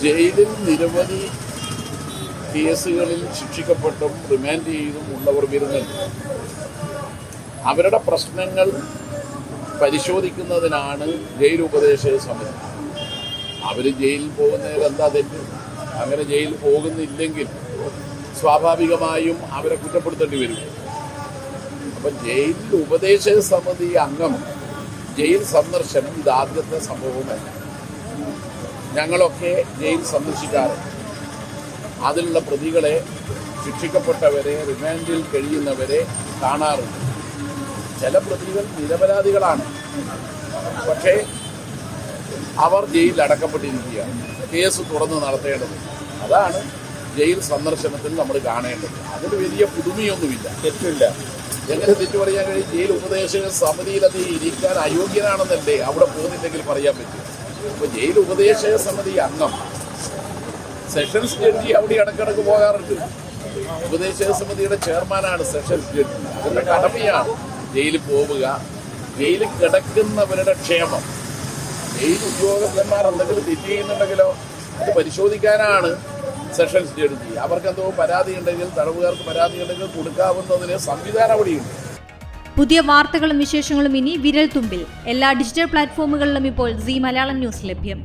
ജയിലിൽ നിരവധി കേസുകളിൽ ശിക്ഷിക്കപ്പെട്ടും റിമാൻഡ് ചെയ്തും ഉള്ളവർ വരുന്നുണ്ട്. അവരുടെ പ്രശ്നങ്ങൾ പരിശോധിക്കുന്നതിനാണ് ജയിൽ ഉപദേശക സമിതി. അവർ ജയിലിൽ പോകുന്നതിൽ എന്താ തെറ്റ്? അങ്ങനെ ജയിലിൽ പോകുന്നില്ലെങ്കിൽ സ്വാഭാവികമായും അവരെ കുറ്റപ്പെടുത്തേണ്ടി വരും. അപ്പം ജയിൽ ഉപദേശക സമിതി അംഗം ജയിൽ സന്ദർശനം ഇതാദ്യത്തെ സംഭവമല്ല. ഞങ്ങളൊക്കെ ജയിൽ സന്ദർശിക്കാറുണ്ട്. അതിലുള്ള പ്രതികളെ, ശിക്ഷിക്കപ്പെട്ടവരെ, റിമാൻഡിൽ കഴിയുന്നവരെ കാണാറുണ്ട്. ചില പ്രതികൾ നിരപരാധികളാണ്, പക്ഷേ അവർ ജയിലിൽ അടക്കപ്പെട്ടിരിക്കുകയാണ്. കേസ് തുറന്ന് നടത്തേണ്ടത്. അതാണ് ജയിൽ സന്ദർശനത്തിൽ നമ്മൾ കാണേണ്ടത്. അതിൽ വലിയ പുതുമയൊന്നുമില്ല, തെറ്റില്ല. എങ്ങനെ തെറ്റു പറയാൻ കഴിയും? ജയിൽ ഉപദേശക സമിതിയിൽ അത് ഇരിക്കാൻ അയോഗ്യനാണെന്നല്ലേ അവിടെ പോകുന്നില്ലെങ്കിൽ പറയാൻ പറ്റും. അപ്പോൾ ജയിൽ ഉപദേശക സമിതി അംഗം സെഷൻസ് ജഡ്ജി അവിടെ ഇടക്കിടക്ക് പോകാറുണ്ട്. ഉപദേശക സമിതിയുടെ ചെയർമാനാണ് സെഷൻസ് ജഡ്ജി. അതിൻ്റെ കടമയാണ് ജയിലിൽ പോവുക, ജയിലിൽ കിടക്കുന്നവരുടെ ക്ഷേമം. ജയിൽ ഉദ്യോഗസ്ഥന്മാർ എന്തെങ്കിലും തെറ്റ് ചെയ്യുന്നുണ്ടെങ്കിലോ അത് പരിശോധിക്കാനാണ് സെഷൻസ് ജഡ്ജി. അവർക്കെന്തോ പരാതി ഉണ്ടെങ്കിൽ, തടവുകാർക്ക് പരാതി ഉണ്ടെങ്കിൽ കൊടുക്കാവുന്നതിന് സംവിധാനം അവിടെയുണ്ട്. പുതിയ വാർത്തകളും വിശേഷങ്ങളും ഇനി വിരൽ തുമ്പിൽ. എല്ലാ ഡിജിറ്റൽ പ്ലാറ്റ്ഫോമുകളിലും ഇപ്പോൾ സീ മലയാളം ന്യൂസ് ലഭ്യം.